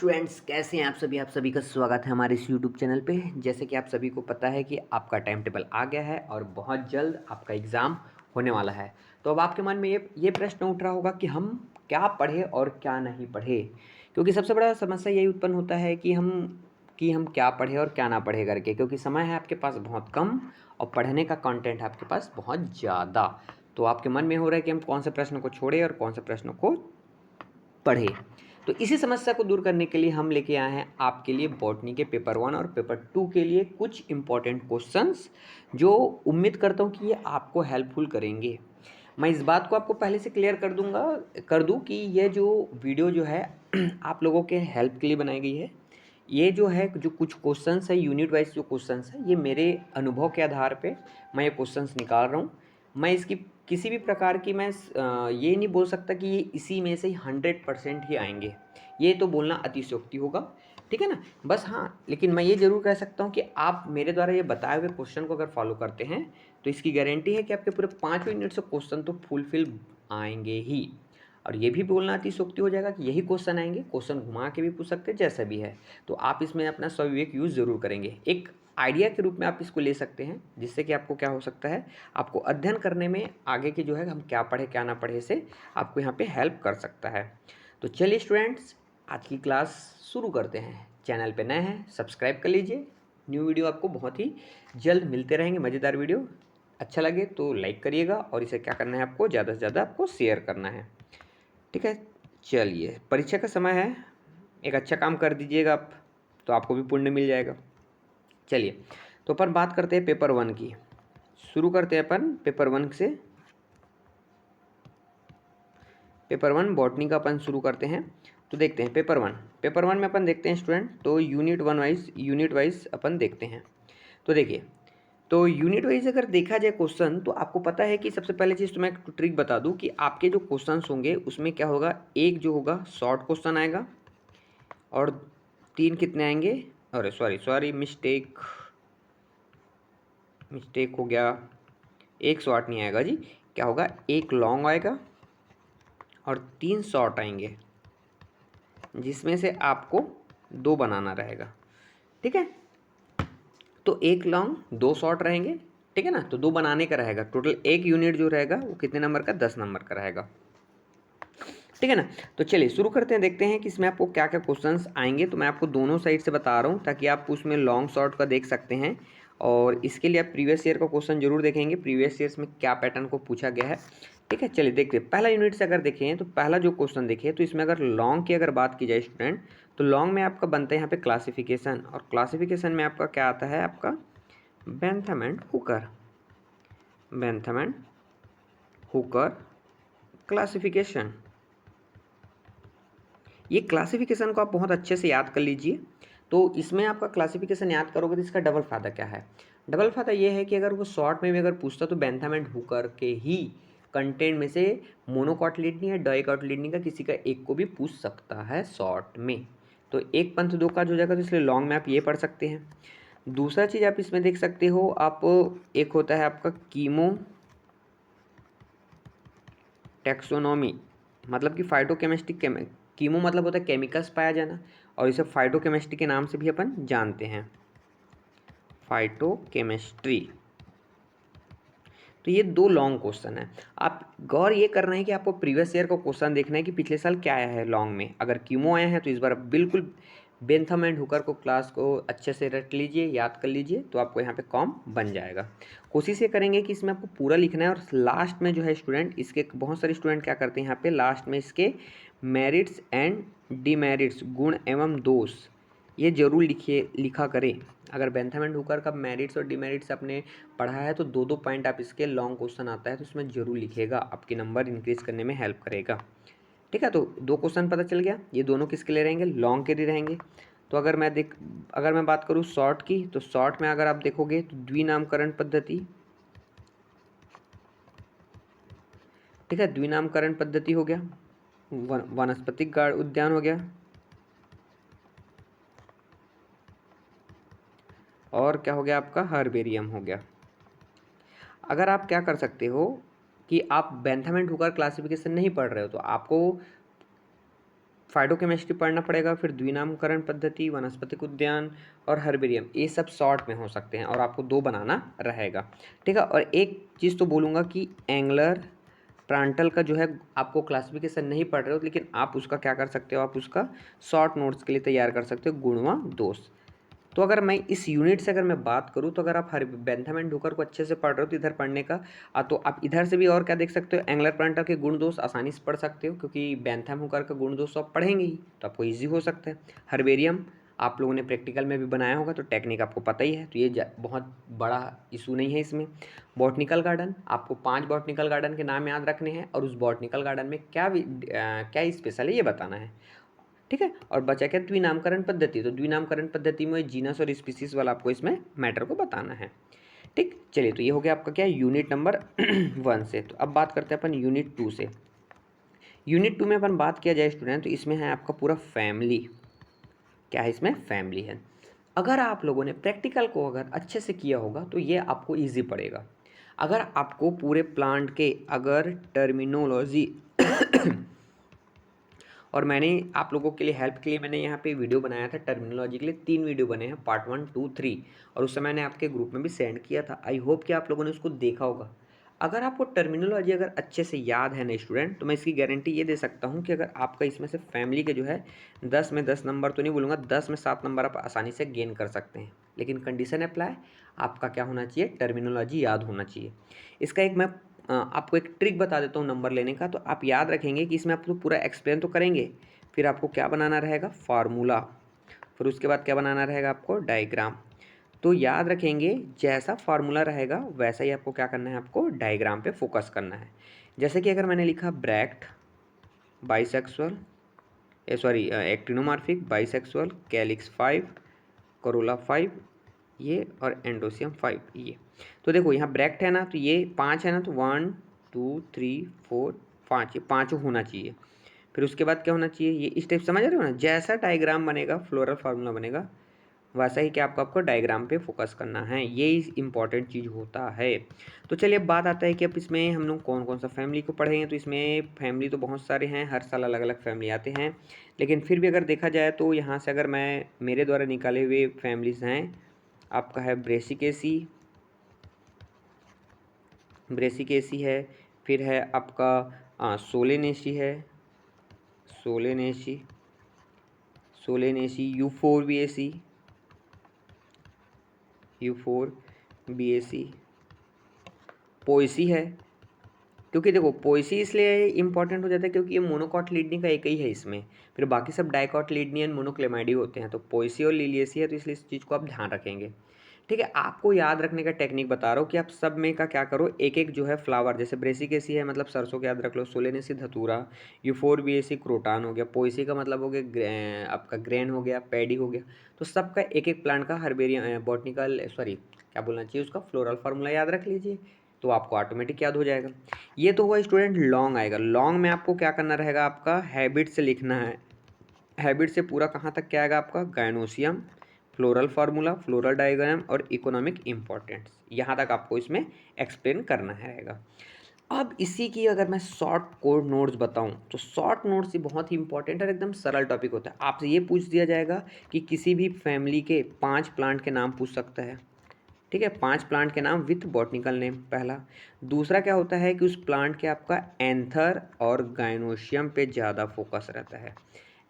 Students कैसे हैं आप सभी का स्वागत है हमारे इस यूट्यूब चैनल पे। जैसे कि आप सभी को पता है कि आपका टाइम टेबल आ गया है और बहुत जल्द आपका एग्ज़ाम होने वाला है। तो अब आपके मन में ये प्रश्न उठ रहा होगा कि हम क्या पढ़े और क्या नहीं पढ़े, क्योंकि सबसे बड़ा समस्या यही उत्पन्न होता है कि हम क्या पढ़े और क्या ना पढ़े करके, क्योंकि समय है आपके पास बहुत कम और पढ़ने का कंटेंट है आपके पास बहुत ज़्यादा। तो आपके मन में हो रहा है कि हम कौन से प्रश्न को छोड़े और कौन से प्रश्नों को पढ़े। तो इसी समस्या को दूर करने के लिए हम लेके आए हैं आपके लिए बॉटनी के पेपर 1 और पेपर 2 के लिए कुछ इंपॉर्टेंट क्वेश्चंस, जो उम्मीद करता हूँ कि ये आपको हेल्पफुल करेंगे। मैं इस बात को आपको पहले से क्लियर कर दूँ कि ये जो वीडियो जो है आप लोगों के हेल्प के लिए बनाई गई है। ये जो है जो कुछ क्वेश्चंस है यूनिट वाइज जो क्वेश्चंस है, ये मेरे अनुभव के आधार पे मैं ये क्वेश्चंस निकाल रहा हूँ। मैं इसकी किसी भी प्रकार की ये नहीं बोल सकता कि ये इसी में से ही 100% ही आएंगे, ये तो बोलना अतिशयोक्ति होगा, ठीक है ना। बस हाँ, लेकिन मैं ये ज़रूर कह सकता हूँ कि आप मेरे द्वारा ये बताए हुए क्वेश्चन को अगर फॉलो करते हैं तो इसकी गारंटी है कि आपके पूरे 5 यूनिट से क्वेश्चन तो फुलफिल आएंगे ही। और ये भी बोलना अतिशयोक्ति हो जाएगा कि यही क्वेश्चन आएंगे, क्वेश्चन घुमा के भी पूछ सकते हैं, जैसा भी है। तो आप इसमें अपना स्वविवेक यूज़ ज़रूर करेंगे। एक आइडिया के रूप में आप इसको ले सकते हैं, जिससे कि आपको क्या हो सकता है, आपको अध्ययन करने में आगे के जो है हम क्या पढ़े क्या ना पढ़े से आपको यहाँ पे हेल्प कर सकता है। तो चलिए स्टूडेंट्स, आज की क्लास शुरू करते हैं। चैनल पे नए हैं सब्सक्राइब कर लीजिए। न्यू वीडियो आपको बहुत ही जल्द मिलते रहेंगे, मज़ेदार वीडियो। अच्छा लगे तो लाइक करिएगा और इसे क्या करना है, आपको ज़्यादा से ज़्यादा आपको शेयर करना है, ठीक है। चलिए, परीक्षा का समय है, एक अच्छा काम कर दीजिएगा आप, तो आपको भी पुण्य मिल जाएगा। चलिए, तो अपन बात करते हैं पेपर 1 की। शुरू करते हैं अपन पेपर 1 से। पेपर 1 बॉटनी का अपन शुरू करते हैं। तो देखते हैं पेपर वन में अपन देखते हैं स्टूडेंट, तो यूनिट वाइज अपन देखते हैं। तो देखिए, तो यूनिट वाइज अगर देखा जाए क्वेश्चन, तो आपको पता है कि सबसे पहले चीज़ तो मैं एक ट्रिक बता दूं कि आपके जो क्वेश्चंस होंगे उसमें क्या होगा, एक जो होगा शॉर्ट क्वेश्चन आएगा और 3 कितने आएंगे, अरे सॉरी मिस्टेक हो गया, 108 नहीं आएगा जी। क्या होगा, एक लॉन्ग आएगा और 3 शॉर्ट आएंगे, जिसमें से आपको 2 बनाना रहेगा, ठीक है। तो एक लॉन्ग 2 शॉर्ट रहेंगे, ठीक है ना। तो 2 बनाने का रहेगा, टोटल एक यूनिट जो रहेगा वो कितने नंबर का, 10 नंबर का रहेगा, ठीक है ना। तो चलिए शुरू करते हैं, देखते हैं कि इसमें आपको क्या क्या क्वेश्चंस आएंगे। तो मैं आपको दोनों साइड से बता रहा हूँ ताकि आप उसमें लॉन्ग शॉर्ट का देख सकते हैं, और इसके लिए आप प्रीवियस ईयर का क्वेश्चन जरूर देखेंगे, प्रीवियस ईयर्स में क्या पैटर्न को पूछा गया है, ठीक है। चलिए देखते हैं, पहला यूनिट से अगर देखें तो पहला जो क्वेश्चन देखिए, तो इसमें अगर लॉन्ग की अगर बात की जाए स्टूडेंट, तो लॉन्ग में आपका बनता है यहाँ पे क्लासिफिकेशन, और क्लासिफिकेशन में आपका क्या आता है, आपका बेंथम एंड हुकर क्लासिफिकेशन। ये क्लासिफिकेशन को आप बहुत अच्छे से याद कर लीजिए। तो इसमें आपका क्लासिफिकेशन याद करोगे तो इसका डबल फ़ायदा क्या है, डबल फ़ायदा ये है कि अगर वो शॉर्ट में भी अगर पूछता तो बेंथम एंड हुकर के ही कंटेंट में से मोनोकॉटिलिडनी या डाइकॉटिलिडनी का किसी का एक को भी पूछ सकता है शॉर्ट में। तो एक पंथ दो काज हो जाएगा, तो इसलिए लॉन्ग में आप ये पढ़ सकते हैं। दूसरा चीज़ आप इसमें देख सकते हो, आप एक होता है आपका कीमो टैक्सोनॉमी, मतलब कि फाइटोकेमिस्ट्री, कीमो मतलब होता है केमिकल्स पाया जाना, और इसे फाइटोकेमिस्ट्री के नाम से भी अपन जानते हैं, फाइटोकेमिस्ट्री। तो ये 2 लॉन्ग क्वेश्चन है। आप गौर ये करना है कि आपको प्रीवियस ईयर का क्वेश्चन देखना है कि पिछले साल क्या आया है लॉन्ग में। अगर कीमो आया है तो इस बार बिल्कुल बेंथम एंड हुकर को क्लास को अच्छे से रट लीजिए, याद कर लीजिए, तो आपको यहाँ पे कॉम बन जाएगा। कोशिश ये करेंगे कि इसमें आपको पूरा लिखना है, और लास्ट में जो है स्टूडेंट, इसके बहुत सारे स्टूडेंट क्या करते हैं यहाँ पे लास्ट में इसके मेरिट्स एंड डिमेरिट्स, गुण एवं दोष, ये जरूर लिखा करें। अगर बेंथम एंड हुकर का मेरिट्स और डिमेरिट्स आपने पढ़ा है तो 2-2 पॉइंट आप इसके लॉन्ग क्वेश्चन आता है तो इसमें जरूर लिखिएगा, आपके नंबर इंक्रीज करने में हेल्प करेगा, ठीक है। तो 2 क्वेश्चन पता चल गया, ये दोनों किसके लिए रहेंगे, लॉन्ग के लिए रहेंगे। तो अगर मैं बात करूँ शॉर्ट की, तो शॉर्ट में अगर आप देखोगे तो द्विनामकरण पद्धति, ठीक है, द्विनामकरण पद्धति हो गया, वनस्पतिक गार्ड उद्यान हो गया, और क्या हो गया आपका, हर्बेरियम हो गया। अगर आप क्या कर सकते हो कि आप बेंथम एंड हुकर क्लासिफिकेशन नहीं पढ़ रहे हो, तो आपको फाइटोकेमिस्ट्री पढ़ना पड़ेगा, फिर द्विनामकरण पद्धति, वनस्पतिक उद्यान और हर्बेरियम, ये सब शॉर्ट में हो सकते हैं और आपको 2 बनाना रहेगा, ठीक है। और एक चीज़ तो बोलूँगा कि एंगलर प्रांटल का जो है आपको क्लासिफिकेशन नहीं पढ़ रहे हो, लेकिन आप उसका क्या कर सकते हो, आप उसका शॉर्ट नोट्स के लिए तैयार कर सकते हो, गुण व दोष। तो अगर मैं इस यूनिट से अगर मैं बात करूँ तो अगर आप हर बेंथम एंड हुकर को अच्छे से पढ़ रहे हो तो इधर पढ़ने का तो आप इधर से भी और क्या देख सकते हो, एंगलर प्रांटल के गुण दोष आसानी से पढ़ सकते हो, क्योंकि बेंथम हुकर का गुण दोष तो आप पढ़ेंगे ही, तो आपको ईजी हो सकता है। हर्बेरियम आप लोगों ने प्रैक्टिकल में भी बनाया होगा, तो टेक्निक आपको पता ही है, तो ये बहुत बड़ा इशू नहीं है इसमें। बॉटनिकल गार्डन, आपको 5 बॉटनिकल गार्डन के नाम याद रखने हैं और उस बॉटनिकल गार्डन में क्या स्पेशल है ये बताना है, ठीक है। और बचा क्या, द्विनामकरण पद्धति, तो द्विनामकरण पद्धति में जीनस और स्पीसीज वाला आपको इसमें मैटर को बताना है, ठीक। चलिए, तो ये हो गया आपका क्या, यूनिट नंबर 1 से। तो अब बात करते हैं अपन यूनिट 2 से। यूनिट 2 में अपन बात किया जाए स्टूडेंट, तो इसमें है आपका पूरा फैमिली, क्या है इसमें, फैमिली है। अगर आप लोगों ने प्रैक्टिकल को अगर अच्छे से किया होगा तो ये आपको ईजी पड़ेगा। अगर आपको पूरे प्लांट के अगर टर्मिनोलॉजी और मैंने आप लोगों के लिए हेल्प के लिए मैंने यहाँ पे वीडियो बनाया था टर्मिनोलॉजी के लिए, 3 वीडियो बने हैं, पार्ट 1, 2, 3, और उस समय मैंने आपके ग्रुप में भी सेंड किया था। आई होप कि आप लोगों ने उसको देखा होगा। अगर आपको टर्मिनोलॉजी अगर अच्छे से याद है ना स्टूडेंट, तो मैं इसकी गारंटी ये दे सकता हूँ कि अगर आपका इसमें से फैमिली के जो है 10 में 10 नंबर तो नहीं बोलूँगा, 10 में 7 नंबर आप आसानी से गेन कर सकते हैं। लेकिन कंडीशन अप्लाई, आपका क्या होना चाहिए, टर्मिनोलॉजी याद होना चाहिए। इसका एक मैं आपको एक ट्रिक बता देता हूँ नंबर लेने का, तो आप याद रखेंगे कि इसमें आप तो पूरा एक्सप्लेन तो करेंगे, फिर आपको क्या बनाना रहेगा, फार्मूला, फिर उसके बाद क्या बनाना रहेगा आपको, डायग्राम। तो याद रखेंगे जैसा फार्मूला रहेगा वैसा ही आपको क्या करना है, आपको डायग्राम पे फोकस करना है। जैसे कि अगर मैंने लिखा bract, bisexual, sorry actinomorphic, bisexual, calyx 5, Corolla 5 ये, और एंडोसियम 5 ये। तो देखो यहाँ ब्रैक्ट है ना, तो ये 5 है ना, तो 1 2 3 4 5, ये 5 होना चाहिए। फिर उसके बाद क्या होना चाहिए, ये स्टेप समझ रहे हो ना, जैसा डायग्राम बनेगा, फ्लोरल फार्मूला बनेगा, वैसा ही क्या आपको डायग्राम पे फोकस करना है, ये इंपॉर्टेंट चीज़ होता है। तो चलिए अब बात आता है कि अब इसमें हम लोग कौन कौन सा फैमिली को पढ़ेंगे। तो इसमें फैमिली तो बहुत सारे हैं, हर साल अलग अलग फैमिली आते हैं, लेकिन फिर भी अगर देखा जाए तो यहाँ से अगर मैं मेरे द्वारा निकाले हुए फैमिलीज हैं, आपका है ब्रेसिकेसी, ब्रेसिकेसी है, फिर है आपका सोलेनेसी है, Solanaceae, Solanaceae, Euphorbiaceae, Euphorbiaceae, Poaceae है। क्योंकि देखो पोएसी इसलिए इंपॉर्टेंट हो जाता है क्योंकि ये मोनोकॉटलिडनी का एक ही है इसमें, फिर बाकी सब डाइकॉटलिडनी एंड मोनोक्लेमाइडी होते हैं, तो पोएसी और लिलियसी है, तो इसलिए इस चीज़ को आप ध्यान रखेंगे, ठीक है। आपको याद रखने का टेक्निक बता रहा हूँ कि आप सब में का क्या करो, एक एक जो है फ्लावर, जैसे ब्रेसिकेसी है मतलब सरसों के याद रख लो, सोलेनेसी धतूरा, यूफोरबिएसी क्रोटान हो गया, पोएसी का मतलब हो गया आपका ग्रेन हो गया, पैडी हो गया। तो सबका एक एक प्लांट का हर्बेरियम बॉटनिकल सॉरी क्या बोलना चाहिए उसका, फ्लोरल फार्मूला याद रख लीजिए, तो आपको ऑटोमेटिक याद हो जाएगा। ये तो हुआ स्टूडेंट लॉन्ग आएगा। लॉन्ग में आपको क्या करना रहेगा, आपका हैबिट से लिखना है, हैबिट से पूरा कहाँ तक क्या आएगा आपका, gynoecium, floral formula, floral diagram और इकोनॉमिक इम्पोर्टेंस, यहाँ तक आपको इसमें एक्सप्लेन करना रहेगा। अब इसी की अगर मैं शॉर्ट कोड नोट्स बताऊं तो शॉर्ट नोट्स ही बहुत ही इंपॉर्टेंट और एकदम सरल टॉपिक होता है। आपसे ये पूछ दिया जाएगा कि किसी भी फैमिली के 5 प्लांट के नाम पूछ सकता है, ठीक है, 5 प्लांट के नाम विथ बॉटनिकल नेम, पहला। दूसरा क्या होता है कि उस प्लांट के आपका एंथर और गायनोशियम पे ज़्यादा फोकस रहता है,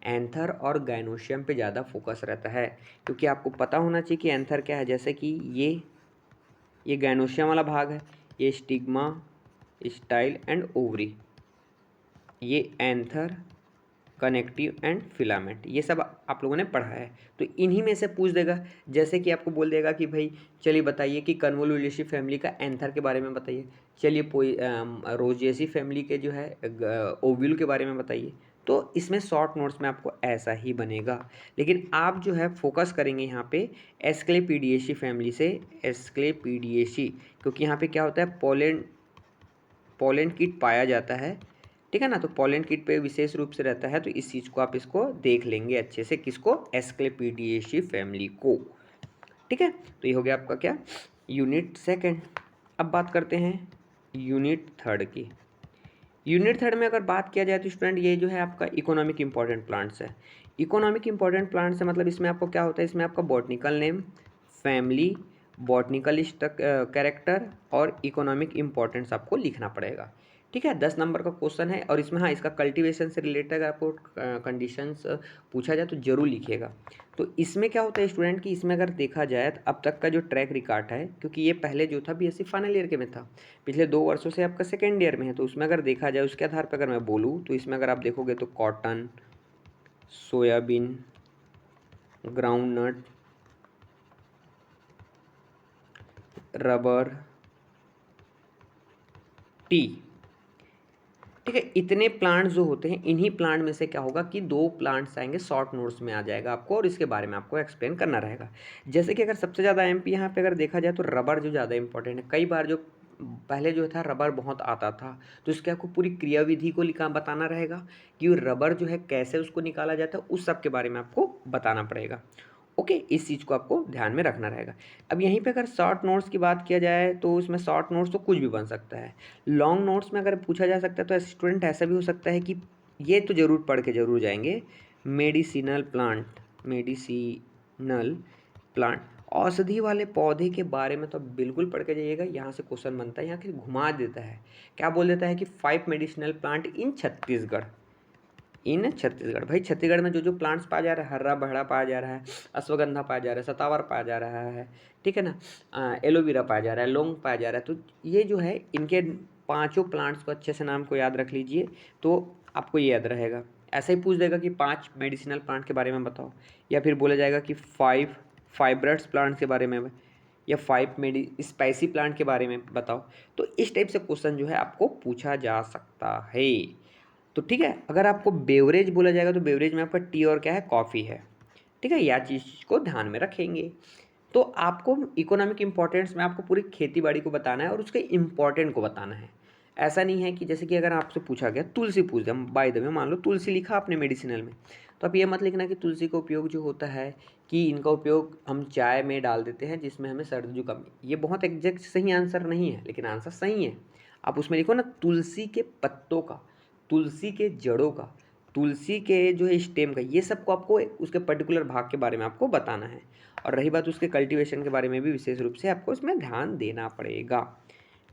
एंथर और गायनोशियम पे ज़्यादा फोकस रहता है, क्योंकि आपको पता होना चाहिए कि एंथर क्या है, जैसे कि ये गायनोशियम वाला भाग है, ये स्टिग्मा, स्टाइल एंड ओवरी, ये एंथर, कनेक्टिव एंड फिलामेंट, ये सब आप लोगों ने पढ़ा है, तो इन्हीं में से पूछ देगा। जैसे कि आपको बोल देगा कि भाई चलिए बताइए कि कन्वोल्यूलेसी फैमिली का एंथर के बारे में बताइए, चलिए रोजेसी फैमिली के जो है ओव्यूल के बारे में बताइए, तो इसमें शॉर्ट नोट्स में आपको ऐसा ही बनेगा। लेकिन आप जो है फोकस करेंगे यहाँ पे एस्क्लेपीडिएसी फैमिली से, एस्क्लेपीडिएसी, क्योंकि यहाँ पे क्या होता है, पोलन कीट पाया जाता है, ठीक है ना, तो पोलन कीट पे विशेष रूप से रहता है, तो इस चीज़ को आप इसको देख लेंगे अच्छे से, किसको, एस्क्लेपीडिएसी फैमिली को, ठीक है। तो ये हो गया आपका क्या, यूनिट 2। अब बात करते हैं यूनिट 3 की। यूनिट थर्ड में अगर बात किया जाए तो स्टूडेंट ये जो है आपका इकोनॉमिक इंपॉर्टेंट प्लांट्स है। इकोनॉमिक इंपॉर्टेंट प्लांट्स है मतलब इसमें आपको क्या होता है, इसमें आपका botanical name, family, botanical character और इकोनॉमिक इंपॉर्टेंस आपको लिखना पड़ेगा। ठीक है, 10 नंबर का क्वेश्चन है और इसमें हाँ इसका कल्टीवेशन से रिलेटेड अगर आपको कंडीशंस पूछा जाए तो जरूर लिखिएगा। तो इसमें क्या होता है स्टूडेंट कि इसमें अगर देखा जाए तो अब तक का जो ट्रैक रिकॉर्ड है, क्योंकि ये पहले जो था बीएससी फाइनल ईयर के में था, पिछले 2 वर्षों से आपका सेकेंड ईयर में है, तो उसमें अगर देखा जाए उसके आधार पर अगर मैं बोलूँ तो इसमें अगर आप देखोगे तो cotton, soybean, groundnut, rubber, T, ठीक है, इतने प्लांट्स जो होते हैं, इन्हीं प्लांट में से क्या होगा कि 2 प्लांट्स आएंगे, शॉर्ट नोट्स में आ जाएगा आपको और इसके बारे में आपको एक्सप्लेन करना रहेगा। जैसे कि अगर सबसे ज़्यादा एमपी यहाँ पे अगर देखा जाए तो रबर जो ज़्यादा इंपॉर्टेंट है। कई बार जो पहले जो था रबर बहुत आता था, तो इसके आपको पूरी क्रियाविधि को लिखा बताना रहेगा कि रबर जो है कैसे उसको निकाला जाता है, उस सब के बारे में आपको बताना पड़ेगा। ओके, इस चीज़ को आपको ध्यान में रखना रहेगा। अब यहीं पे अगर शॉर्ट नोट्स की बात किया जाए तो उसमें शॉर्ट नोट्स तो कुछ भी बन सकता है। लॉन्ग नोट्स में अगर पूछा जा सकता है तो स्टूडेंट ऐसा भी हो सकता है कि ये तो ज़रूर पढ़ के ज़रूर जाएंगे, मेडिसिनल प्लांट, मेडिसिनल प्लांट, औषधि वाले पौधे के बारे में तो बिल्कुल पढ़ के जाइएगा। यहाँ से क्वेश्चन बनता है, यहाँ के घुमा देता है, क्या बोल देता है कि 5 मेडिसिनल प्लांट इन छत्तीसगढ़। इन छत्तीसगढ़, भाई छत्तीसगढ़ में जो जो प्लांट्स पाया जा रहा है, हर्रा बहरा पाया जा रहा है, अश्वगंधा पाया जा रहा है, सतावर पाया जा रहा है, ठीक है ना, एलोवेरा पाया जा रहा है, लौंग पाया जा रहा है, तो ये जो है इनके पांचों प्लांट्स को अच्छे से नाम को याद रख लीजिए तो आपको ये याद रहेगा। ऐसे ही पूछ देगा कि 5 मेडिसिनल प्लांट के बारे में बताओ, या फिर बोला जाएगा कि 5 फाइब्रस प्लांट के बारे में, या 5 स्पाइसी प्लांट के बारे में बताओ। तो इस टाइप से क्वेश्चन जो है आपको पूछा जा सकता है। तो ठीक है, अगर आपको बेवरेज बोला जाएगा तो बेवरेज में आपका टी और क्या है, कॉफ़ी है। ठीक है, यह चीज़ को ध्यान में रखेंगे। तो आपको इकोनॉमिक इम्पोर्टेंस में आपको पूरी खेती बाड़ी को बताना है और उसके इम्पोर्टेंट को बताना है। ऐसा नहीं है कि जैसे कि अगर आपसे पूछा गया तुलसी, पूछ दिया बाय द वे, मान लो तुलसी लिखा आपने मेडिसिनल में, तो आप ये मत लिखना कि तुलसी का उपयोग जो होता है कि इनका उपयोग हम चाय में डाल देते हैं जिसमें हमें सर्दी जुकाम। ये बहुत एग्जैक्ट सही आंसर नहीं है, लेकिन आंसर सही है। आप उसमें लिखो ना तुलसी के पत्तों का, तुलसी के जड़ों का, तुलसी के जो है स्टेम का, ये सबको आपको उसके पर्टिकुलर भाग के बारे में आपको बताना है। और रही बात उसके कल्टीवेशन के बारे में भी विशेष रूप से आपको इसमें ध्यान देना पड़ेगा।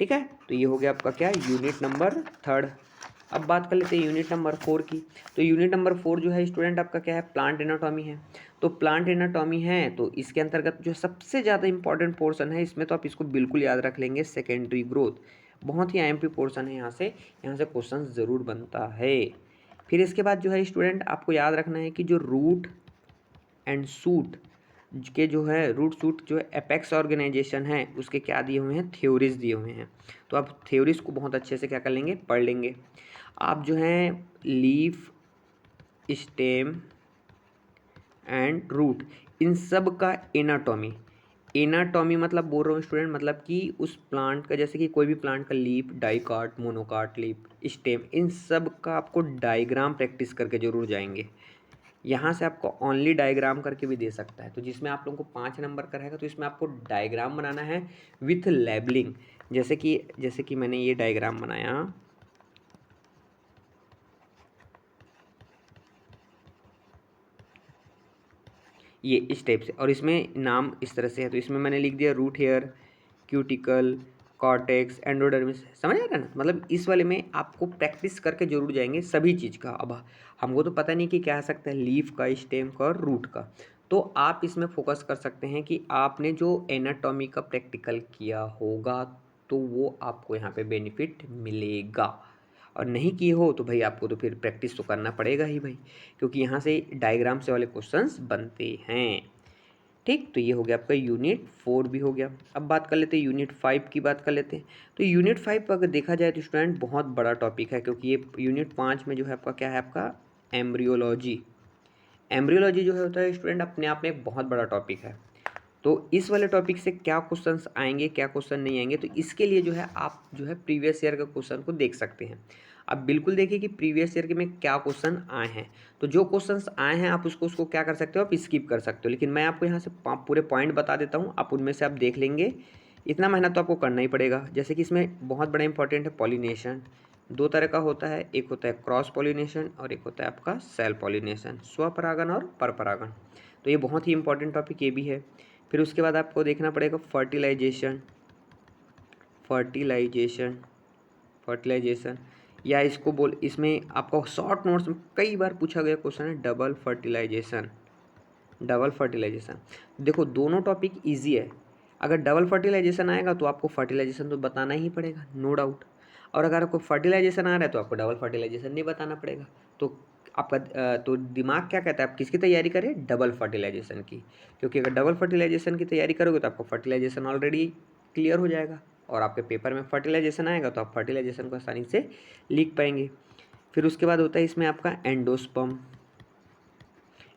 ठीक है, तो ये हो गया आपका क्या, यूनिट नंबर थर्ड। अब बात कर लेते हैं यूनिट नंबर 4 की। तो यूनिट नंबर 4 जो है स्टूडेंट आपका क्या है, प्लांट एनाटॉमी है। तो प्लांट एनाटॉमी है तो इसके अंतर्गत जो सबसे ज़्यादा इंपॉर्टेंट पोर्शन है इसमें, तो आप इसको बिल्कुल याद रख लेंगे, सेकेंडरी ग्रोथ। बहुत ही आईएमपी पोर्शन है, यहाँ से क्वेश्चन ज़रूर बनता है। फिर इसके बाद जो है स्टूडेंट आपको याद रखना है कि जो रूट एंड सूट के जो है, रूट सूट जो एपेक्स ऑर्गेनाइजेशन है उसके क्या दिए हुए हैं, थ्योरीज दिए हुए हैं। तो आप थ्योरीज को बहुत अच्छे से क्या कर लेंगे, पढ़ लेंगे। आप जो हैं लीफ, स्टेम एंड रूट, इन सब का एनाटॉमी, एनाटॉमी मतलब बोल रहा हूँ स्टूडेंट, मतलब कि उस प्लांट का, जैसे कि कोई भी प्लांट का leaf, dicot, monocot leaf, stem, इन सब का आपको डायग्राम प्रैक्टिस करके जरूर जाएंगे। यहाँ से आपको ओनली डायग्राम करके भी दे सकता है, तो जिसमें आप लोगों को 5 नंबर का रहेगा तो इसमें आपको डायग्राम बनाना है विथ लेबलिंग। जैसे कि मैंने ये डायग्राम बनाया, ये इस टाइप से, और इसमें नाम इस तरह से है, तो इसमें मैंने लिख दिया root hair, cuticle, cortex, endodermis. समझ आ रहा है ना, मतलब इस वाले में आपको प्रैक्टिस करके जरूर जाएंगे सभी चीज़ का। अब हमको तो पता नहीं कि क्या आ सकता है, लीफ का, स्टेम का और रूट का, तो आप इसमें फोकस कर सकते हैं कि आपने जो एनाटॉमी का प्रैक्टिकल किया होगा तो वो आपको यहाँ पे बेनिफिट मिलेगा, और नहीं किए हो तो भाई आपको तो फिर प्रैक्टिस तो करना पड़ेगा ही भाई, क्योंकि यहाँ से डायग्राम से वाले क्वेश्चंस बनते हैं। ठीक, तो ये हो गया आपका यूनिट 4 भी हो गया। अब बात कर लेते हैं यूनिट 5 की, बात कर लेते हैं। तो यूनिट 5 अगर देखा जाए तो स्टूडेंट बहुत बड़ा टॉपिक है, क्योंकि ये यूनिट 5 में जो है आपका क्या है, आपका एम्ब्रियोलॉजी। एम्ब्रियोलॉजी जो है होता है स्टूडेंट अपने आप में एक बहुत बड़ा टॉपिक है। तो इस वाले टॉपिक से क्या क्वेश्चंस आएंगे, क्या क्वेश्चन नहीं आएंगे, तो इसके लिए जो है आप जो है प्रीवियस ईयर के क्वेश्चन को देख सकते हैं। आप बिल्कुल देखिए कि प्रीवियस ईयर के में क्या क्वेश्चन आए हैं, तो जो क्वेश्चंस आए हैं आप उसको क्या कर सकते हो, आप स्किप कर सकते हो, लेकिन मैं आपको यहाँ से पूरे पॉइंट बता देता हूँ, आप उनमें से आप देख लेंगे। इतना मेहनत तो आपको करना ही पड़ेगा। जैसे कि इसमें बहुत बड़ा इंपॉर्टेंट है पॉलिनेशन, दो तरह का होता है, एक होता है क्रॉस पॉलिनेशन और एक होता है आपका सेल्फ पॉलिनेशन, स्वपरागन और परपरागन। तो ये बहुत ही इंपॉर्टेंट टॉपिक ये भी है। फिर उसके बाद आपको देखना पड़ेगा फर्टिलाइजेशन, फर्टिलाइजेशन, फर्टिलाइजेशन या इसको बोल, इसमें आपका शॉर्ट नोट्स में कई बार पूछा गया क्वेश्चन है डबल फर्टिलाइजेशन। डबल फर्टिलाइजेशन, देखो दोनों टॉपिक इजी है। अगर डबल फर्टिलाइजेशन आएगा तो आपको फर्टिलाइजेशन तो बताना ही पड़ेगा, नो डाउट। और अगर आपको फर्टिलाइजेशन आ रहा है तो आपको डबल फर्टिलाइजेशन नहीं बताना पड़ेगा। तो आपका तो दिमाग क्या कहता है, आप किसकी तैयारी करें, डबल फर्टिलाइजेशन की। क्योंकि अगर डबल फर्टिलाइजेशन की तैयारी करोगे तो आपको फर्टिलाइजेशन ऑलरेडी क्लियर हो जाएगा और आपके पेपर में फर्टिलाइजेशन आएगा तो आप फर्टिलाइजेशन को आसानी से लिख पाएंगे। फिर उसके बाद होता है इसमें आपका एंडोस्पर्म।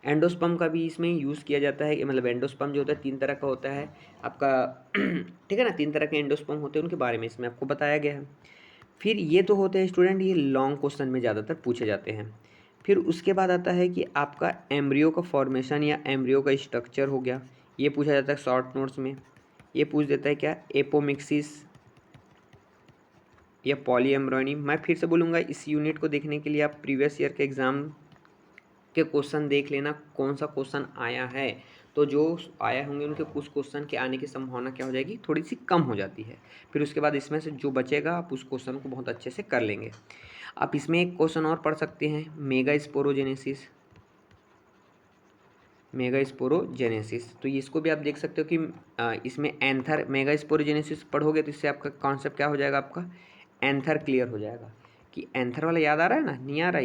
एंडोस्पर्म का भी इसमें यूज़ किया जाता है, मतलब एंडोस्पर्म जो होता है 3 तरह का होता है आपका ठीक है ना, 3 तरह के एंडोस्पर्म होते हैं, उनके बारे में इसमें आपको बताया गया है। फिर ये तो होते हैं स्टूडेंट, ये लॉन्ग क्वेश्चन में ज़्यादातर पूछे जाते हैं। फिर उसके बाद आता है कि आपका एम्ब्रियो का फॉर्मेशन या एम्ब्रियो का स्ट्रक्चर हो गया, ये पूछा जाता है शॉर्ट नोट्स में। ये पूछ देता है क्या, एपोमिक्सिस या पॉलीएम्ब्रॉयनी। मैं फिर से बोलूँगा, इस यूनिट को देखने के लिए आप प्रीवियस ईयर के एग्ज़ाम के क्वेश्चन देख लेना, कौन सा क्वेश्चन आया है। तो जो आए होंगे उनके कुछ क्वेश्चन के आने की संभावना क्या हो जाएगी, थोड़ी सी कम हो जाती है। फिर उसके बाद इसमें से जो बचेगा आप उस क्वेश्चन को बहुत अच्छे से कर लेंगे। आप इसमें एक क्वेश्चन और पढ़ सकते हैं, मेगा स्पोरोजेनेसिस, मेगा स्पोरोजेनेसिस। तो इसको भी आप देख सकते हो कि इसमें एंथर मेगा स्पोरोजेनेसिस पढ़ोगे तो इससे आपका कॉन्सेप्ट क्या हो जाएगा, आपका एंथर क्लियर हो जाएगा। कि एंथर वाला याद आ रहा है ना, नहीं आ रहा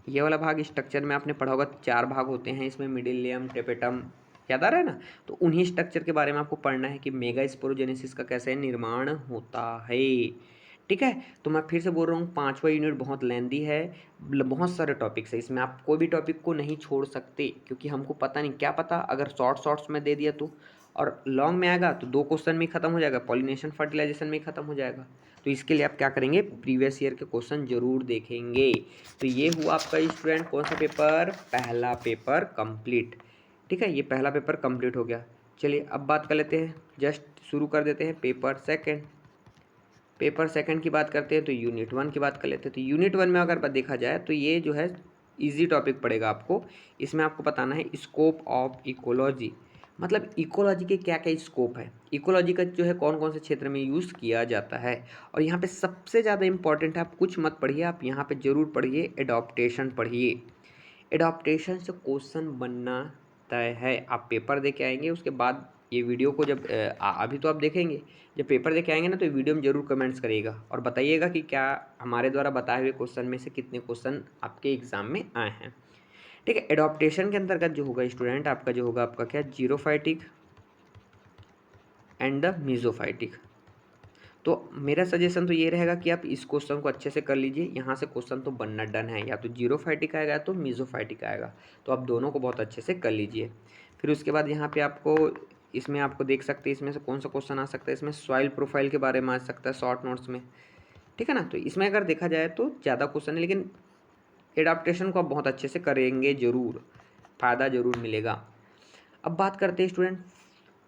ये वाला भाग स्ट्रक्चर में आपने पढ़ा होगा, 4 भाग होते हैं इसमें, मिडिलियम, टेपेटम, याद आ रहा है ना। तो उन्हीं स्ट्रक्चर के बारे में आपको पढ़ना है कि मेगा स्पोरोजेनेसिस का कैसे निर्माण होता है। ठीक है, तो मैं फिर से बोल रहा हूँ, 5वां यूनिट बहुत लेंदी है, बहुत सारे टॉपिक्स है इसमें, आप कोई भी टॉपिक को नहीं छोड़ सकते, क्योंकि हमको पता नहीं, क्या पता अगर शॉर्ट्स में दे दिया तो, और लॉन्ग में आएगा तो 2 क्वेश्चन में ही खत्म हो जाएगा, पॉलिनेशन फर्टिलाइजेशन में ही खत्म हो जाएगा। तो इसके लिए आप क्या करेंगे, प्रीवियस ईयर के क्वेश्चन जरूर देखेंगे। तो ये हुआ आपका स्टूडेंट कौन सा पेपर, पहला पेपर कंप्लीट। ठीक है, ये पहला पेपर कंप्लीट हो गया। चलिए अब बात कर लेते हैं, जस्ट शुरू कर देते हैं पेपर सेकंड। पेपर सेकंड की बात करते हैं तो यूनिट 1 की बात कर लेते हैं। तो यूनिट 1 में अगर देखा जाए तो ये जो है इजी टॉपिक पड़ेगा आपको। इसमें आपको बताना है स्कोप ऑफ इकोलॉजी, मतलब इकोलॉजी के क्या क्या स्कोप है, इकोलॉजी का जो है कौन कौन से क्षेत्र में यूज़ किया जाता है। और यहाँ पे सबसे ज़्यादा इंपॉर्टेंट है, आप कुछ मत पढ़िए, आप यहाँ पे ज़रूर पढ़िए, एडॉप्टेशन पढ़िए। एडॉप्टेशन से क्वेश्चन बनना तय है। आप पेपर दे के आएंगे, उसके बाद ये वीडियो को जब अभी तो आप देखेंगे, जब पेपर दे के आएंगे ना तो वीडियो में ज़रूर कमेंट्स करिएगा और बताइएगा कि क्या हमारे द्वारा बताए हुए क्वेश्चन में से कितने क्वेश्चन आपके एग्ज़ाम में आए हैं। ठीक है, एडॉप्टेशन के अंतर्गत जो होगा स्टूडेंट, आपका जो होगा आपका क्या, जीरोफाइटिक एंड द मीजोफाइटिक। तो मेरा सजेशन तो ये रहेगा कि आप इस क्वेश्चन को अच्छे से कर लीजिए, यहाँ से क्वेश्चन तो बनना डन है, या तो जीरोफाइटिक आएगा या तो मीजोफाइटिक आएगा, तो आप दोनों को बहुत अच्छे से कर लीजिए। फिर उसके बाद यहाँ पे आपको, इसमें आपको देख सकते हैं इसमें से कौन सा क्वेश्चन आ सकता है, इसमें सॉइल प्रोफाइल के बारे में आ सकता है शॉर्ट नोट्स में। ठीक है ना, तो इसमें अगर देखा जाए तो ज़्यादा क्वेश्चन है, लेकिन एडाप्टेशन को आप बहुत अच्छे से करेंगे ज़रूर, फ़ायदा ज़रूर मिलेगा। अब बात करते हैं स्टूडेंट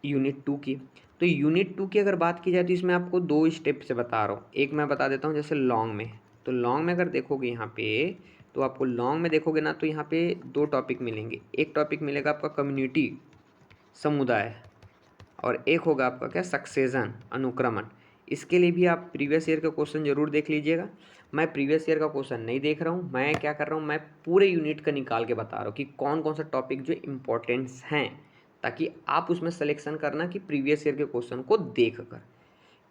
यूनिट 2 की। तो यूनिट 2 की अगर बात की जाए तो इसमें आपको 2 स्टेप से बता रहा हूँ। एक मैं बता देता हूँ जैसे लॉन्ग में, तो लॉन्ग में अगर देखोगे यहाँ पे, तो आपको लॉन्ग में देखोगे ना तो यहाँ पे 2 टॉपिक मिलेंगे। एक टॉपिक मिलेगा आपका कम्युनिटी, समुदाय, और एक होगा आपका क्या, सक्सेशन, अनुक्रमण। इसके लिए भी आप प्रीवियस ईयर का क्वेश्चन जरूर देख लीजिएगा। मैं प्रीवियस ईयर का क्वेश्चन नहीं देख रहा हूँ, मैं क्या कर रहा हूँ, मैं पूरे यूनिट का निकाल के बता रहा हूँ कि कौन कौन सा टॉपिक जो इम्पोर्टेंट्स हैं, ताकि आप उसमें सिलेक्शन करना कि प्रीवियस ईयर के क्वेश्चन को देख कर।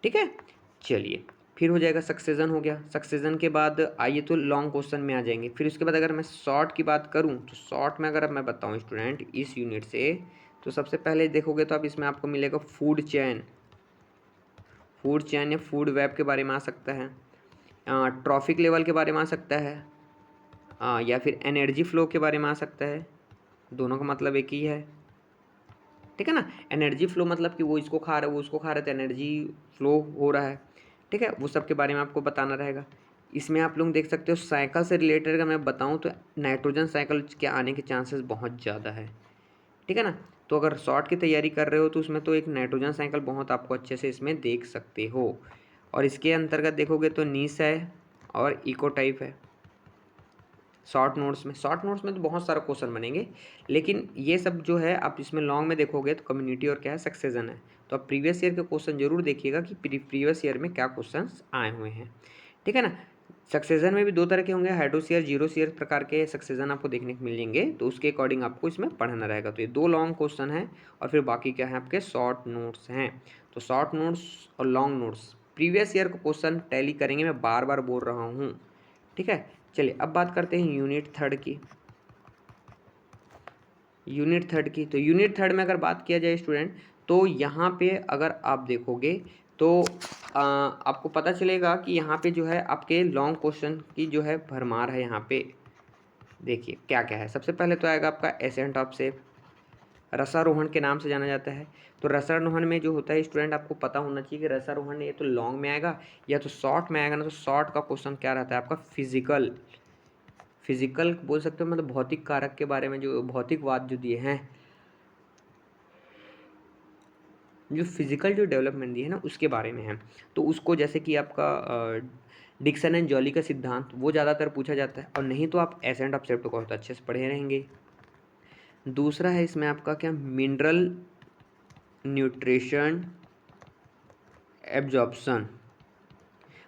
ठीक है, चलिए फिर हो जाएगा सक्सेशन, हो गया। सक्सेशन के बाद आइए तो लॉन्ग क्वेश्चन में आ जाएंगे। फिर उसके बाद अगर मैं शॉर्ट की बात करूँ तो शॉर्ट में अगर मैं बताऊँ स्टूडेंट इस यूनिट से, तो सबसे पहले देखोगे तो अब इसमें आपको मिलेगा फूड चैन, फूड चैन या फूड वेब के बारे में आ सकता है, ट्रॉफिक लेवल के बारे में आ सकता है, या फिर एनर्जी फ्लो के बारे में आ सकता है। दोनों का मतलब एक ही है, ठीक है ना। एनर्जी फ्लो मतलब कि वो इसको खा रहा है, वो उसको खा रहा है, तो एनर्जी फ्लो हो रहा है। ठीक है, वो सब के बारे में आपको बताना रहेगा। इसमें आप लोग देख सकते हो साइकिल से रिलेटेड अगर मैं बताऊं तो नाइट्रोजन साइकिल के आने के चांसेस बहुत ज़्यादा है। ठीक है ना, तो अगर शॉर्ट की तैयारी कर रहे हो तो उसमें तो एक नाइट्रोजन साइकिल बहुत आपको अच्छे से इसमें देख सकते हो। और इसके अंतर्गत देखोगे तो नीस है और इको टाइप है। शॉर्ट नोट्स में तो बहुत सारा क्वेश्चन बनेंगे, लेकिन ये सब जो है आप इसमें लॉन्ग में देखोगे तो कम्युनिटी और क्या है, सक्सेशन है। तो आप प्रीवियस ईयर के क्वेश्चन जरूर देखिएगा कि प्रीवियस ईयर में क्या क्वेश्चन आए हुए हैं, ठीक है ना। सक्सेशन में भी दो तरह के होंगे, हाइड्रोसीयर जीरोसीयर प्रकार के सक्सेशन आपको देखने को मिलेंगे, तो उसके अकॉर्डिंग आपको इसमें पढ़ना रहेगा। तो ये दो लॉन्ग क्वेश्चन है और फिर बाकी क्या है आपके शॉर्ट नोट्स हैं। तो शॉर्ट नोट्स और लॉन्ग नोट्स प्रीवियस ईयर को क्वेश्चन टैली करेंगे, मैं बार बार बोल रहा हूँ, ठीक है। चलिए अब बात करते हैं यूनिट थर्ड की। तो यूनिट थर्ड में अगर बात किया जाए स्टूडेंट, तो यहाँ पे अगर आप देखोगे तो आपको पता चलेगा कि यहाँ पे जो है आपके लॉन्ग क्वेश्चन की जो है भरमार है। यहाँ पे देखिए क्या क्या है। सबसे पहले तो आएगा आपका एसेंट ऑफ शेप, रसारोहण के नाम से जाना जाता है। तो रसारोहण में जो होता है स्टूडेंट, आपको पता होना चाहिए कि रसारोहण ये तो लॉन्ग में आएगा या तो शॉर्ट में आएगा ना। तो शॉर्ट का क्वेश्चन क्या रहता है आपका, फिजिकल बोल सकते हो, मतलब भौतिक कारक के बारे में, जो भौतिकवाद जो दिए हैं, जो फिजिकल जो डेवलपमेंट दिए है ना उसके बारे में है। तो उसको जैसे कि आपका डिक्सन एंड जॉली का सिद्धांत, वो ज़्यादातर पूछा जाता है। और नहीं तो आप एसेंट ऑफ शेप को बहुत अच्छे से पढ़े रहेंगे। दूसरा है इसमें आपका क्या, मिनरल न्यूट्रिशन एब्जॉर्प्शन,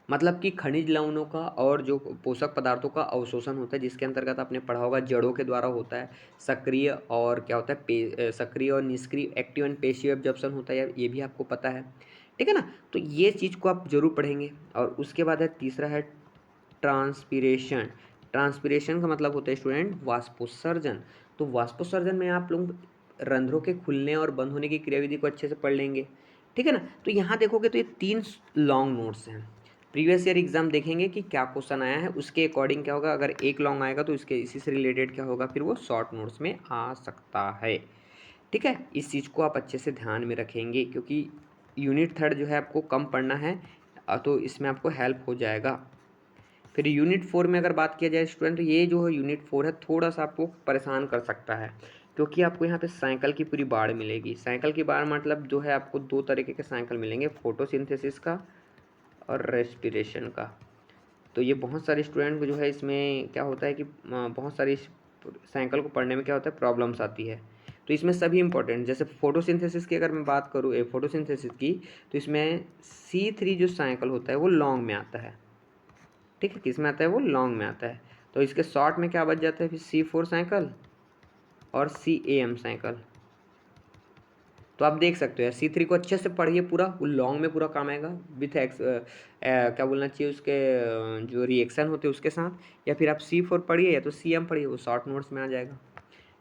मतलब कि खनिज लवणों का और जो पोषक पदार्थों का अवशोषण होता है, जिसके अंतर्गत आपने पढ़ा होगा जड़ों के द्वारा होता है। सक्रिय और क्या होता है, सक्रिय और निष्क्रिय, एक्टिव एंड पैसिव एब्जॉर्प्शन होता है, ये भी आपको पता है, ठीक है ना। तो ये चीज़ को आप जरूर पढ़ेंगे। और उसके बाद है तीसरा है ट्रांसपीरेशन। ट्रांसपीरेशन का मतलब होता है स्टूडेंट वाष्पोत्सर्जन। तो वाष्पोत्सर्जन में आप लोग रंध्रों के खुलने और बंद होने की क्रियाविधि को अच्छे से पढ़ लेंगे, ठीक है ना। तो यहाँ देखोगे तो ये 3 लॉन्ग नोट्स हैं। प्रीवियस ईयर एग्जाम देखेंगे कि क्या क्वेश्चन आया है, उसके अकॉर्डिंग क्या होगा। अगर एक लॉन्ग आएगा तो इसके इसी से रिलेटेड क्या होगा, फिर वो शॉर्ट नोट्स में आ सकता है, ठीक है। इस चीज़ को आप अच्छे से ध्यान में रखेंगे, क्योंकि यूनिट थर्ड जो है आपको कम पढ़ना है, तो इसमें आपको हेल्प हो जाएगा। फिर यूनिट 4 में अगर बात किया जाए स्टूडेंट, तो ये जो है यूनिट 4 है, थोड़ा सा आपको परेशान कर सकता है, क्योंकि आपको यहाँ पे साइकिल की पूरी बाढ़ मिलेगी। साइकिल की बाढ़ मतलब जो है आपको 2 तरीके के साइकिल मिलेंगे, फोटोसिंथेसिस का और रेस्पिरेशन का। तो ये बहुत सारे स्टूडेंट को जो है इसमें क्या होता है कि बहुत सारी साइकिल को पढ़ने में क्या होता है, प्रॉब्लम्स आती है। तो इसमें सभी इंपॉर्टेंट, जैसे फोटोसिंथेसिस की अगर मैं बात करूँ, फोटोसिंथेसिस की, तो इसमें C3 जो साइकिल होता है वो लॉन्ग में आता है, ठीक है। किस में आता है, वो लॉन्ग में आता है। तो इसके शॉर्ट में क्या बच जाता है फिर, C4 साइकिल और CAM साइकिल। तो आप देख सकते हो यार, C3 को अच्छे से पढ़िए पूरा, वो लॉन्ग में पूरा काम आएगा विथ क्या बोलना चाहिए उसके जो रिएक्शन होते हैं उसके साथ। या फिर आप C4 पढ़िए या तो CM पढ़िए, वो शॉर्ट नोट्स में आ जाएगा,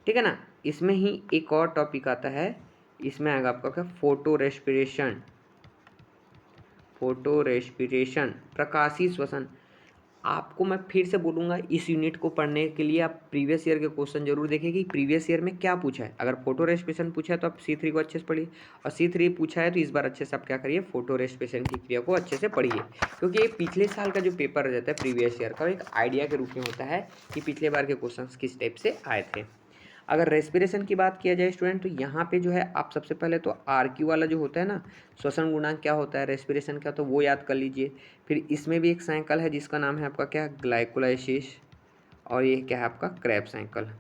ठीक है ना। इसमें ही एक और टॉपिक आता है, इसमें आएगा आपका क्या, फोटो रेस्पिरेशन, प्रकाशीय श्वसन। आपको मैं फिर से बोलूँगा, इस यूनिट को पढ़ने के लिए आप प्रीवियस ईयर के क्वेश्चन जरूर देखें कि प्रीवियस ईयर में क्या पूछा है। अगर फोटो रेस्पिरेशन पूछा है तो आप C3 को अच्छे से पढ़िए, और C3 पूछा है तो इस बार अच्छे से आप क्या करिए, फोटो रेस्पिरेशन की क्रिया को अच्छे से पढ़िए, क्योंकि ये पिछले साल का जो पेपर रहता है प्रीवियस ईयर का, एक आइडिया के रूप में होता है कि पिछले बार के क्वेश्चन किस टाइप से आए थे। अगर रेस्पिरेशन की बात किया जाए स्टूडेंट, तो यहाँ पे जो है आप सबसे पहले तो RQ वाला जो होता है ना, श्वसन गुणांक क्या होता है, रेस्पिरेशन क्या, तो वो याद कर लीजिए। फिर इसमें भी एक साइकिल है जिसका नाम है आपका क्या, ग्लाइकोलाइसिस, और ये क्या है आपका, क्रैब साइकिल।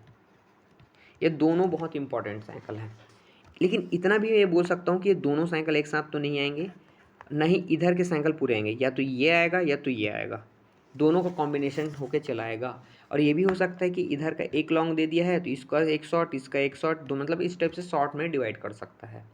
ये दोनों बहुत इंपॉर्टेंट साइकिल हैं, लेकिन इतना भी ये बोल सकता हूँ कि ये दोनों साइकिल एक साथ तो नहीं आएंगे, नहीं इधर के साइकिल पूरे आएंगे, या तो ये आएगा या तो ये आएगा, दोनों का कॉम्बिनेशन होके चला आएगा। और ये भी हो सकता है कि इधर का एक लॉन्ग दे दिया है तो इसका एक शॉर्ट, इसका एक शॉर्ट, दो मतलब इस टाइप से शॉर्ट में डिवाइड कर सकता है।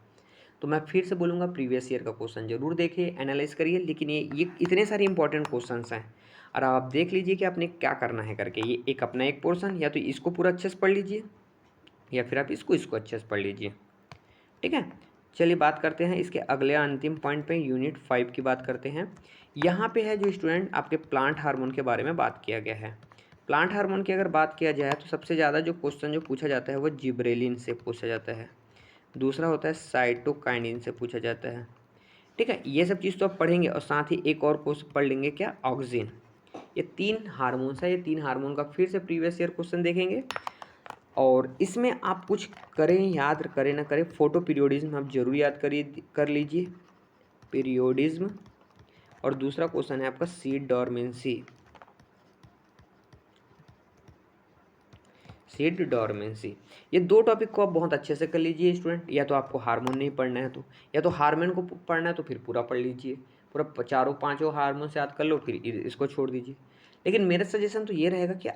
तो मैं फिर से बोलूँगा, प्रीवियस ईयर का क्वेश्चन जरूर देखिए, एनालाइज करिए, लेकिन ये इतने सारे इंपॉर्टेंट क्वेश्चन हैं, और आप देख लीजिए कि आपने क्या करना है करके। ये एक अपना एक पोर्सन, या तो इसको पूरा अच्छे से पढ़ लीजिए या फिर आप इसको अच्छे से पढ़ लीजिए, ठीक है। चलिए बात करते हैं इसके अगले अंतिम पॉइंट पे, यूनिट 5 की बात करते हैं। यहाँ पे है जो स्टूडेंट आपके प्लांट हार्मोन के बारे में बात किया गया है। प्लांट हार्मोन की अगर बात किया जाए तो सबसे ज़्यादा जो क्वेश्चन जो पूछा जाता है वो जिब्रेलिन से पूछा जाता है, दूसरा होता है साइटोकाइनिन से पूछा जाता है, ठीक है। ये सब चीज़ तो आप पढ़ेंगे, और साथ ही एक और क्वेश्चन पढ़ लेंगे क्या, ऑक्सिन। ये 3 हार्मोन्स है, ये 3 हार्मोन का फिर से प्रीवियस ईयर क्वेश्चन देखेंगे। और इसमें आप कुछ करें याद करें ना करें, फोटो पीरियोडिज्म आप जरूर याद कर लीजिए, पीरियोडिज्म। और दूसरा क्वेश्चन है आपका सीड डॉर्मेंसी, सीड डॉर्मेंसी। ये दो टॉपिक को आप बहुत अच्छे से कर लीजिए स्टूडेंट। या तो आपको हार्मोन नहीं पढ़ना है तो, या तो हार्मोन को पढ़ना है तो फिर पूरा पढ़ लीजिए, पूरा चारों पांचों हार्मोन से याद कर लो, फिर इसको छोड़ दीजिए। लेकिन मेरा सजेशन तो ये रहेगा कि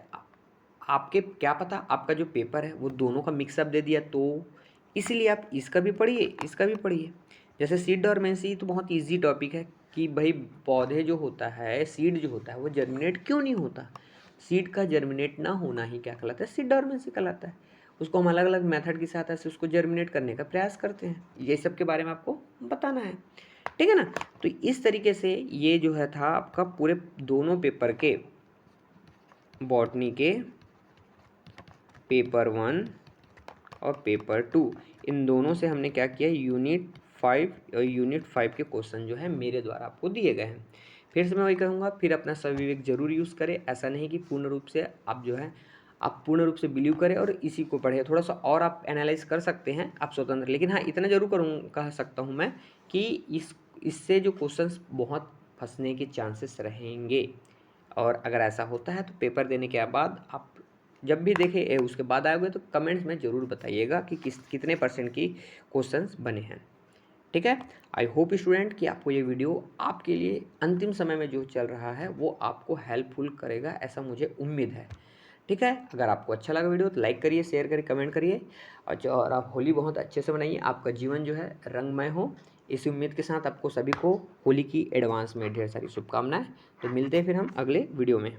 आपके क्या पता आपका जो पेपर है वो दोनों का मिक्सअप दे दिया, तो इसलिए आप इसका भी पढ़िए इसका भी पढ़िए। जैसे सीड डॉर्मेंसी तो बहुत ईजी टॉपिक है कि भाई पौधे जो होता है, सीड जो होता है वो जर्मिनेट क्यों नहीं होता। सीड का जर्मिनेट ना होना ही क्या कहलाता है, सीड डॉर्मेंसी कहलाता है। उसको हम अलग अलग मेथड की सहायता से उसको जर्मिनेट करने का प्रयास करते हैं, ये सब के बारे में आपको बताना है, ठीक है ना। तो इस तरीके से ये जो है था आपका पूरे दोनों पेपर के, बॉटनी के पेपर 1 और पेपर 2, इन दोनों से हमने क्या किया, यूनिट 5 और यूनिट 5 के क्वेश्चन जो है मेरे द्वारा आपको दिए गए हैं। फिर से मैं वही कहूँगा, फिर अपना सविवेक जरूर यूज़ करें। ऐसा नहीं कि पूर्ण रूप से आप जो है आप पूर्ण रूप से बिलीव करें और इसी को पढ़ें, थोड़ा सा और आप एनालाइज कर सकते हैं आप स्वतंत्र। लेकिन हाँ, इतना जरूर कह सकता हूँ मैं कि इससे जो क्वेश्चंस बहुत फंसने के चांसेस रहेंगे। और अगर ऐसा होता है तो पेपर देने के बाद आप जब भी देखें उसके बाद आएंगे तो कमेंट्स में ज़रूर बताइएगा कि कितने % की क्वेश्चंस बने हैं, ठीक है। आई होप स्टूडेंट कि आपको ये वीडियो आपके लिए अंतिम समय में जो चल रहा है वो आपको हेल्पफुल करेगा, ऐसा मुझे उम्मीद है, ठीक है। अगर आपको अच्छा लगा वीडियो तो लाइक करिए, शेयर करिए, कमेंट करिए। और आप होली बहुत अच्छे से मनाइए, आपका जीवन जो है रंगमय हो, इसी उम्मीद के साथ आपको सभी को होली की एडवांस में ढेर सारी शुभकामनाएं। तो मिलते हैं फिर हम अगले वीडियो में।